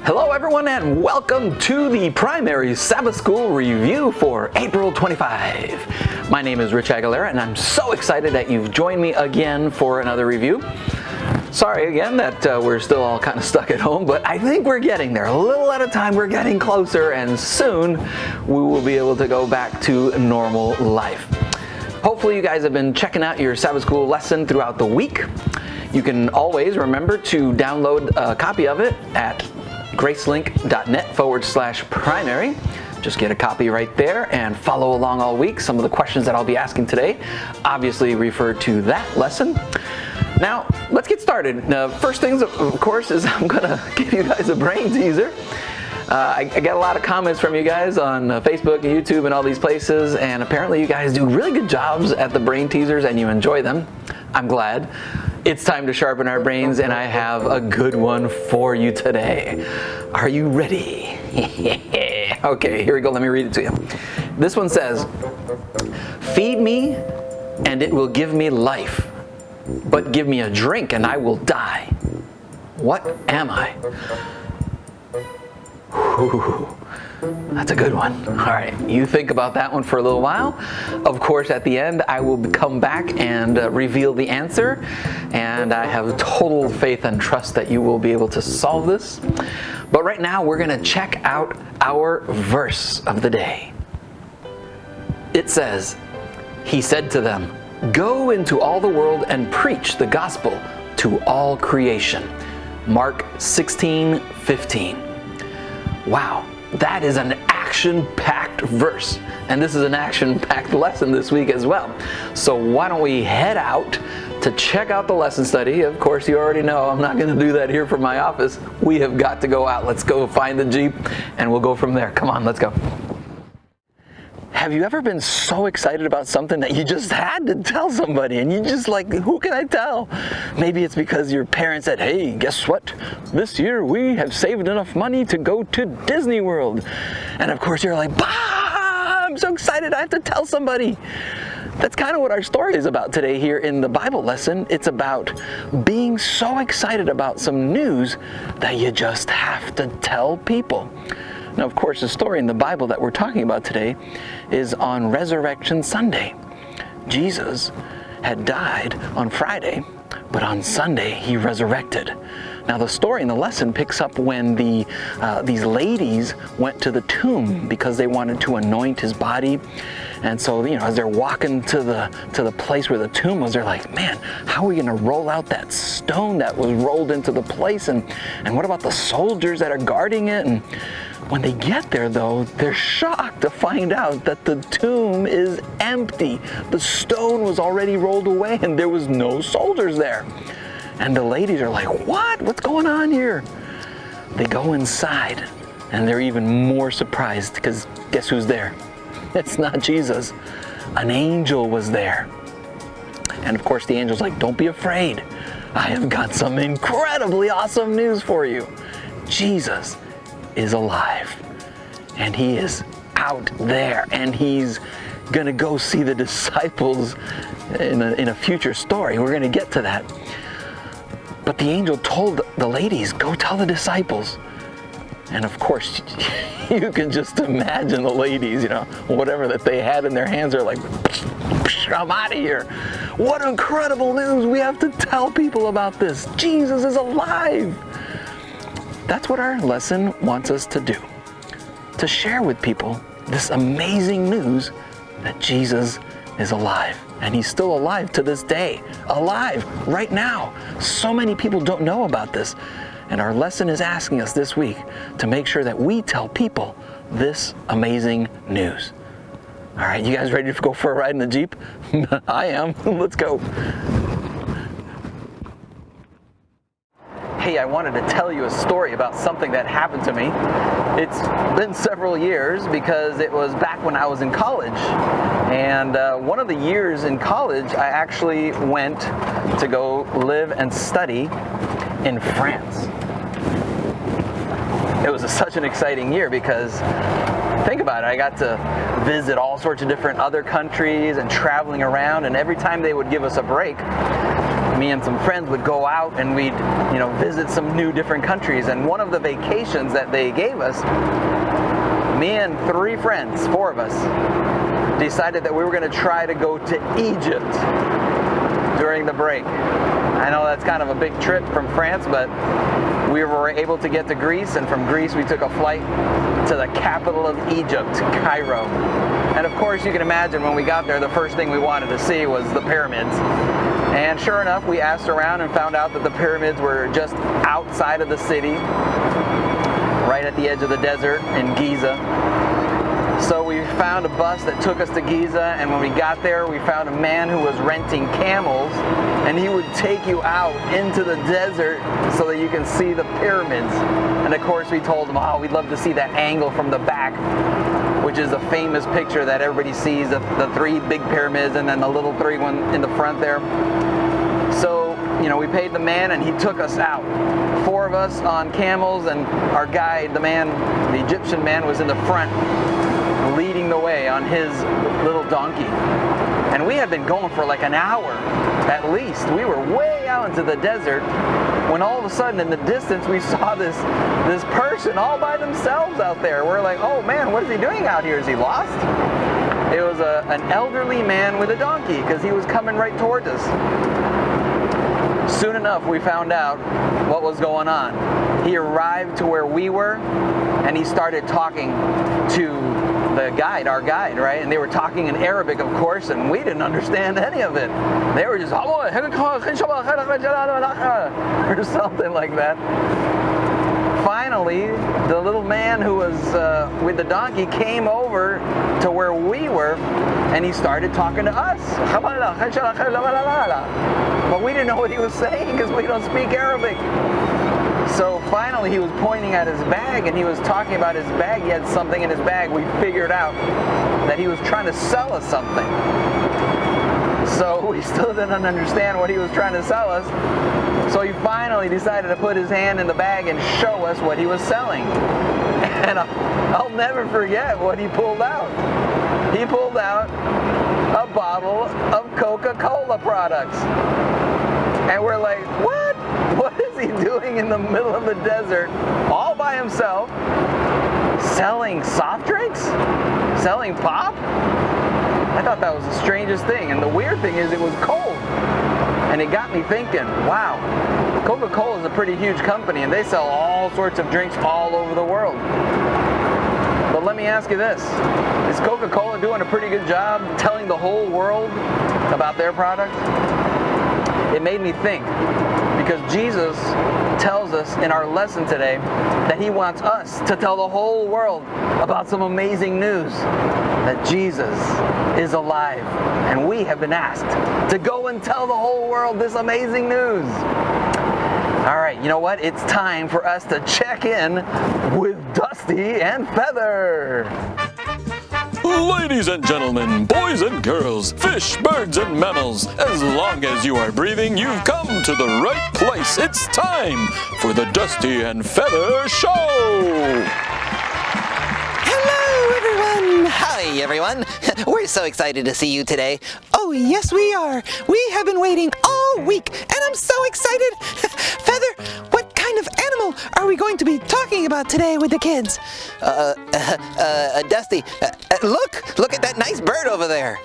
Hello everyone and welcome to the Primary Sabbath School Review for April 25. My name is Rich Aguilera and I'm so excited that you've joined me again for another review. Sorry again that we're still all kind of stuck at home, but I think we're getting there. A little at a time, we're getting closer, and soon we will be able to go back to normal life. Hopefully you guys have been checking out your Sabbath School lesson throughout the week. You can always remember to download a copy of it at gracelink.net/primary. Just get a copy right there and follow along all week. Some of the questions that I'll be asking today obviously refer to that lesson. Now, let's get started. First things, of course, is I'm going to give you guys a brain teaser. I got a lot of comments from you guys on Facebook and YouTube and all these places, and apparently you guys do really good jobs at the brain teasers and you enjoy them. I'm glad. It's time to sharpen our brains, and I have a good one for you today. Are you ready? Okay, here we go. Let me read it to you. This one says, "Feed me, and it will give me life. But give me a drink, and I will die. What am I?" Whew. That's a good one. All right, you think about that one for a little while. Of course, at the end, I will come back and reveal the answer. And I have total faith and trust that you will be able to solve this. But right now, we're going to check out our verse of the day. It says, "He said to them, 'Go into all the world and preach the gospel to all creation.'" Mark 16:15. Wow. That is an action-packed verse. And this is an action-packed lesson this week as well. So why don't we head out to check out the lesson study. Of course, you already know I'm not going to do that here from my office. We have got to go out. Let's go find the Jeep and we'll go from there. Come on, let's go. Have you ever been so excited about something that you just had to tell somebody and you just like, who can I tell? Maybe it's because your parents said, "Hey, guess what? This year we have saved enough money to go to Disney World." And of course you're like, "Bah, I'm so excited, I have to tell somebody." That's kind of what our story is about today here in the Bible lesson. It's about being so excited about some news that you just have to tell people. Now, of course, the story in the Bible that we're talking about today is on Resurrection Sunday. Jesus had died on Friday, but on Sunday he resurrected. Now, the story in the lesson picks up when these ladies went to the tomb because they wanted to anoint his body. And so, as they're walking to the place where the tomb was, they're like, "Man, how are we going to roll out that stone that was rolled into the place? And what about the soldiers that are guarding it?" And when they get there, though, they're shocked to find out that the tomb is empty. The stone was already rolled away and there was no soldiers there. And the ladies are like, "What? What's going on here?" They go inside and they're even more surprised because guess who's there? It's not Jesus. An angel was there. And of course the angel's like, "Don't be afraid. I have got some incredibly awesome news for you. Jesus is alive. And he is out there. And he's going to go see the disciples in a future story. We're going to get to that. But the angel told the ladies, "Go tell the disciples." And of course, you can just imagine the ladies, whatever that they had in their hands, are like, "I'm out of here. What incredible news. We have to tell people about this. Jesus is alive." That's what our lesson wants us to do. To share with people this amazing news that Jesus is alive. And he's still alive to this day. Alive right now. So many people don't know about this. And our lesson is asking us this week to make sure that we tell people this amazing news. All right, you guys ready to go for a ride in the Jeep? I am. Let's go. Hey, I wanted to tell you a story about something that happened to me. It's been several years because it was back when I was in college. And one of the years in college, I actually went to go live and study in France. It was such an exciting year because think about it, I got to visit all sorts of different other countries and traveling around, and every time they would give us a break, me and some friends would go out and we'd, visit some new different countries. And one of the vacations that they gave us, me and 3 friends, 4 of us, decided that we were going to try to go to Egypt during the break. I know that's kind of a big trip from France, but we were able to get to Greece, and from Greece we took a flight to the capital of Egypt, Cairo. And of course, you can imagine when we got there, the first thing we wanted to see was the pyramids. And sure enough, we asked around and found out that the pyramids were just outside of the city, right at the edge of the desert in Giza. So we found a bus that took us to Giza, and when we got there, we found a man who was renting camels, and he would take you out into the desert so that you can see the pyramids. And of course, we told him, oh, we'd love to see that angle from the back, which is a famous picture that everybody sees, the 3 big pyramids and then the little 3 one in the front there. So, we paid the man and he took us out. 4 of us on camels, and our guide, the Egyptian man, was in the front, leading the way on his little donkey. And we had been going for like an hour at least. We were way out into the desert when all of a sudden in the distance we saw this person all by themselves out there. We're like, oh man, what is he doing out here? Is he lost? It was an elderly man with a donkey, because he was coming right towards us. Soon enough, we found out what was going on. He arrived to where we were, and he started talking to our guide, right? And they were talking in Arabic, of course, and we didn't understand any of it. They were just, or something like that. Finally, the little man who was with the donkey came over to where we were, and he started talking to us. But we didn't know what he was saying because we don't speak Arabic. So finally he was pointing at his bag, and he was talking about his bag. He had something in his bag. We figured out that he was trying to sell us something. So we still didn't understand what he was trying to sell us. So he finally decided to put his hand in the bag and show us what he was selling. And I'll never forget what he pulled out. He pulled out a bottle of Coca-Cola products. And we're like, what? What is he doing in the middle of the desert all by himself, selling soft drinks? Selling pop? I thought that was the strangest thing. And the weird thing is it was cold. And it got me thinking, wow, Coca-Cola is a pretty huge company, and they sell all sorts of drinks all over the world. But let me ask you this. Is Coca-Cola doing a pretty good job telling the whole world about their product? It made me think, because Jesus tells us in our lesson today that he wants us to tell the whole world about some amazing news, that Jesus is alive, and we have been asked to go and tell the whole world this amazing news. All right, you know what? It's time for us to check in with Dusty and Feather. Ladies and gentlemen, boys and girls, fish, birds, and mammals, as long as you are breathing, you've come to the right place. It's time for the Dusty and Feather Show! Hello, everyone! Hi, everyone! We're so excited to see you today. Oh, yes, we are. We have been waiting all week, and I'm so excited. Feather, what kind of animal are we going to be talking about today with the kids? Dusty, look at that nice bird over there.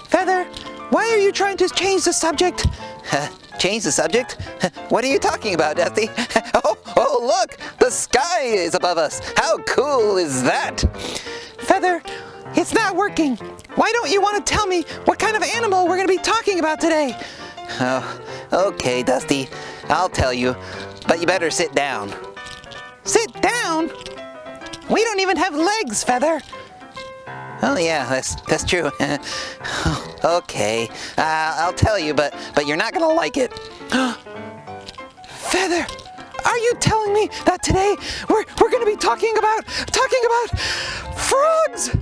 Feather, why are you trying to change the subject? Change the subject? What are you talking about, Dusty? Oh, look, the sky is above us. How cool is that? Feather, it's not working. Why don't you want to tell me what kind of animal we're going to be talking about today? Oh, okay, Dusty. I'll tell you, but you better sit down. Sit down? We don't even have legs, Feather. Oh yeah, that's true. Okay, I'll tell you, but you're not gonna like it. Feather, are you telling me that today we're gonna be talking about frogs?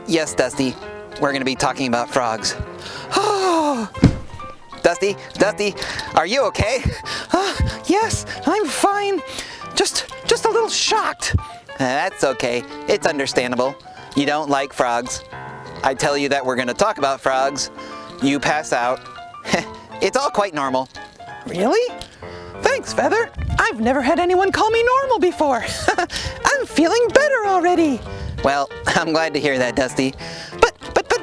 Yes, Dusty. We're gonna be talking about frogs. Oh. Dusty, are you okay? Yes, I'm fine. Just a little shocked. That's okay. It's understandable. You don't like frogs. I tell you that we're going to talk about frogs. You pass out. It's all quite normal. Really? Thanks, Feather. I've never had anyone call me normal before. I'm feeling better already. Well, I'm glad to hear that, Dusty. But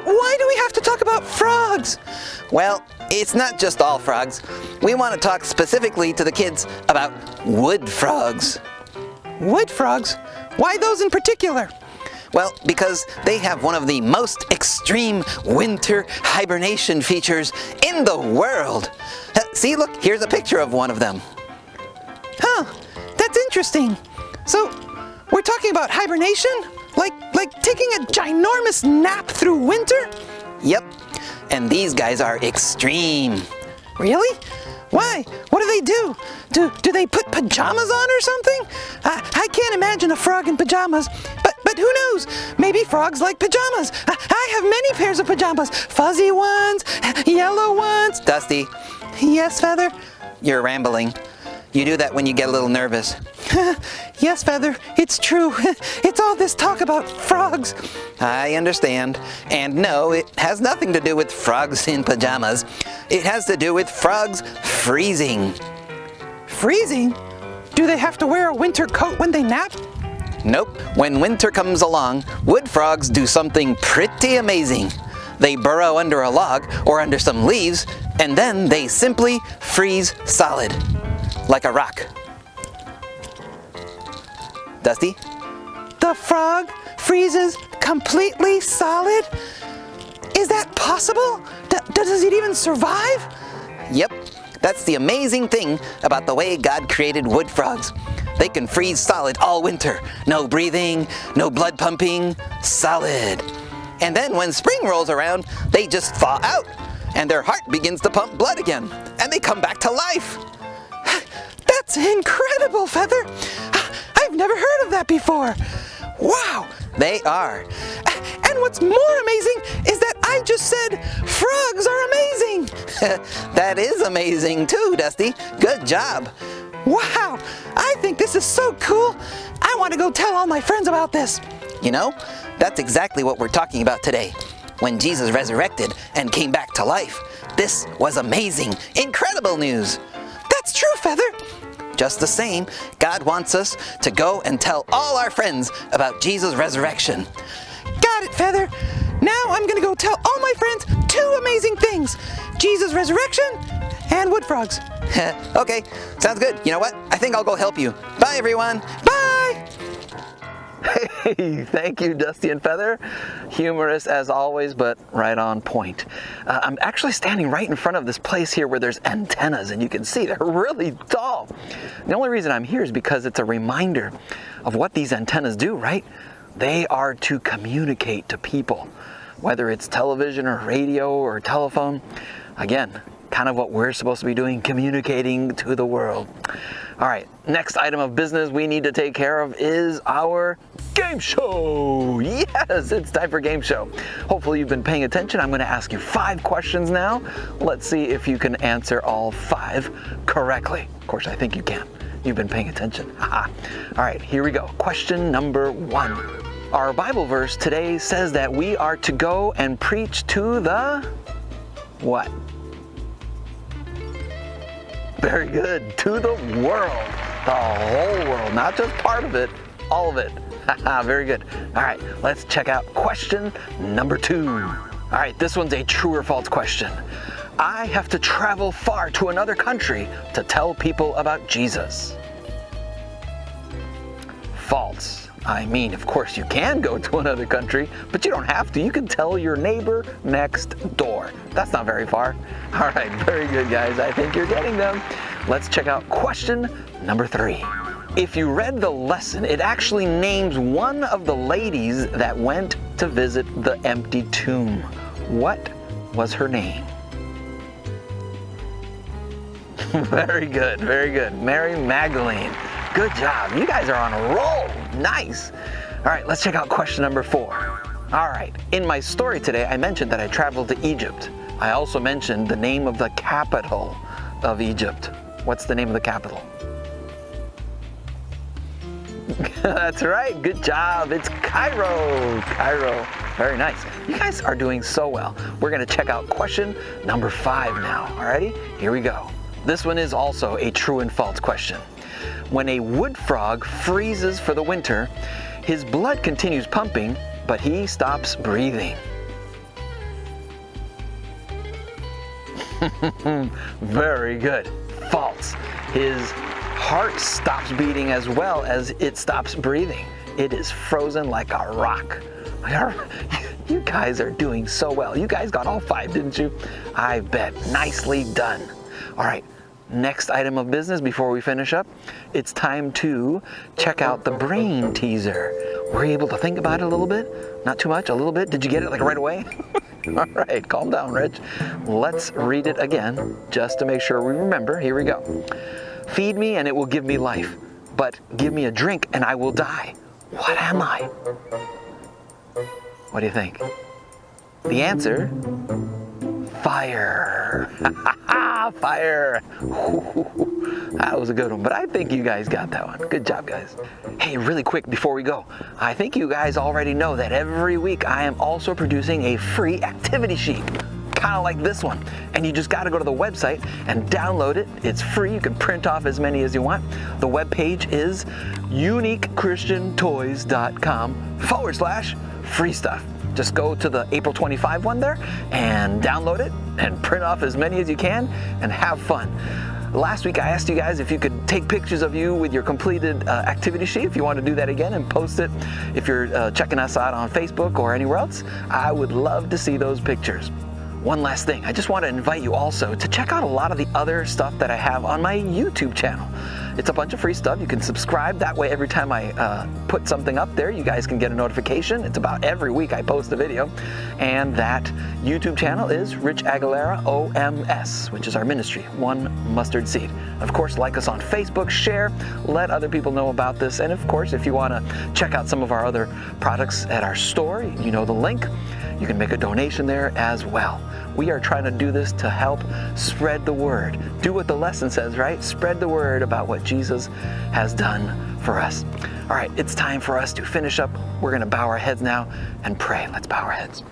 why do we have to talk about frogs? Well, it's not just all frogs. We want to talk specifically to the kids about wood frogs. Wood frogs? Why those in particular? Well, because they have one of the most extreme winter hibernation features in the world. See, look, here's a picture of one of them. Huh, that's interesting. So, we're talking about hibernation? Like taking a ginormous nap through winter? Yep, and these guys are extreme. Really? Why? What do they do? Do they put pajamas on or something? I can't imagine a frog in pajamas, but who knows? Maybe frogs like pajamas. I have many pairs of pajamas. Fuzzy ones, yellow ones. Dusty, Yes, Feather? you're rambling. You do that when you get a little nervous. Yes, Feather, it's true. It's all this talk about frogs. I understand. And no, it has nothing to do with frogs in pajamas. It has to do with frogs freezing. Freezing? Do they have to wear a winter coat when they nap? Nope. When winter comes along, wood frogs do something pretty amazing. They burrow under a log or under some leaves, and then they simply freeze solid, like a rock. Dusty? The frog freezes completely solid? Is that possible? Does it even survive? Yep. That's the amazing thing about the way God created wood frogs. They can freeze solid all winter. No breathing, no blood pumping, solid. And then when spring rolls around, they just thaw out, and their heart begins to pump blood again, and they come back to life. That's incredible, Feather. I've never heard of that before. Wow. They are. And what's more amazing is that I just said frogs are amazing. That is amazing too, Dusty. Good job. Wow. I think this is so cool. I want to go tell all my friends about this. You know, that's exactly what we're talking about today. When Jesus resurrected and came back to life, this was amazing, incredible news. That's true, Feather. Just the same, God wants us to go and tell all our friends about Jesus' resurrection. Got it, Feather. Now I'm going to go tell all my friends two amazing things. Jesus' resurrection and wood frogs. Okay, sounds good. You know what? I think I'll go help you. Bye, everyone. Bye! Hey, thank you, Dusty and Feather. Humorous as always, but right on point. I'm actually standing right in front of this place here where there's antennas, and you can see they're really tall. The only reason I'm here is because it's a reminder of what these antennas do, right? They are to communicate to people, whether it's television or radio or telephone. Again, kind of what we're supposed to be doing, communicating to the world. All right, next item of business we need to take care of is our game show. Yes, it's time for game show. Hopefully you've been paying attention. I'm going to ask you 5 questions now. Let's see if you can answer all 5 correctly. Of course, I think you can. You've been paying attention. All right, here we go. Question number 1. Our Bible verse today says that we are to go and preach to the what? Very good. To the world. The whole world. Not just part of it. All of it. Very good. All right. Let's check out question number 2. All right. This one's a true or false question. I have to travel far to another country to tell people about Jesus. False. I mean, of course you can go to another country, but you don't have to. You can tell your neighbor next door. That's not very far. All right, very good, guys. I think you're getting them. Let's check out question number 3. If you read the lesson, it actually names one of the ladies that went to visit the empty tomb. What was her name? Very good, very good. Mary Magdalene. Good job. You guys are on a roll. Nice. All right, let's check out question number 4. All right, in my story today, I mentioned that I traveled to Egypt. I also mentioned the name of the capital of Egypt. What's the name of the capital? That's right. Good job. It's Cairo. Cairo. Very nice. You guys are doing so well. We're going to check out question number 5 now. Alrighty, here we go. This one is also a true and false question. When a wood frog freezes for the winter, his blood continues pumping, but he stops breathing. Very good. False. His heart stops beating as well as it stops breathing. It is frozen like a rock. You guys are doing so well. You guys got all 5, didn't you? I bet. Nicely done. All right. Next item of business before we finish up, it's time to check out the brain teaser. Were you able to think about it a little bit? Not too much, a little bit? Did you get it like right away? All right, calm down, Rich. Let's read it again just to make sure we remember. Here we go. Feed me and it will give me life, but give me a drink and I will die. What am I? What do you think? The answer, fire. Fire. That was a good one, but I think you guys got that one. Good job, guys. Hey, really quick before we go, I think you guys already know that every week I am also producing a free activity sheet, kind of like this one. And you just got to go to the website and download it. It's free. You can print off as many as you want. The web page is uniquechristiantoys.com/free stuff. Just go to the April 25 one there and download it and print off as many as you can and have fun. Last week I asked you guys if you could take pictures of you with your completed activity sheet. If you want to do that again and post it, if you're checking us out on Facebook or anywhere else, I would love to see those pictures. One last thing, I just want to invite you also to check out a lot of the other stuff that I have on my YouTube channel. It's a bunch of free stuff. You can subscribe. That way, every time I put something up there, you guys can get a notification. It's about every week I post a video. And that YouTube channel is Rich Aguilera OMS, which is our ministry, One Mustard Seed. Of course, like us on Facebook, share, let other people know about this. And of course, if you want to check out some of our other products at our store, you know the link. You can make a donation there as well. We are trying to do this to help spread the word. Do what the lesson says, right? Spread the word about what Jesus has done for us. All right, it's time for us to finish up. We're going to bow our heads now and pray. Let's bow our heads.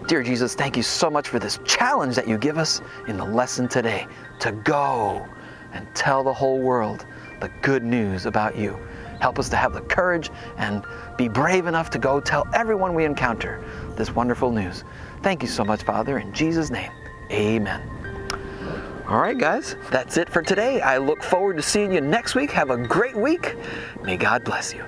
Dear Jesus, thank you so much for this challenge that you give us in the lesson today to go and tell the whole world the good news about you. Help us to have the courage and be brave enough to go tell everyone we encounter this wonderful news. Thank you so much, Father. In Jesus' name, amen. All right, guys, that's it for today. I look forward to seeing you next week. Have a great week. May God bless you.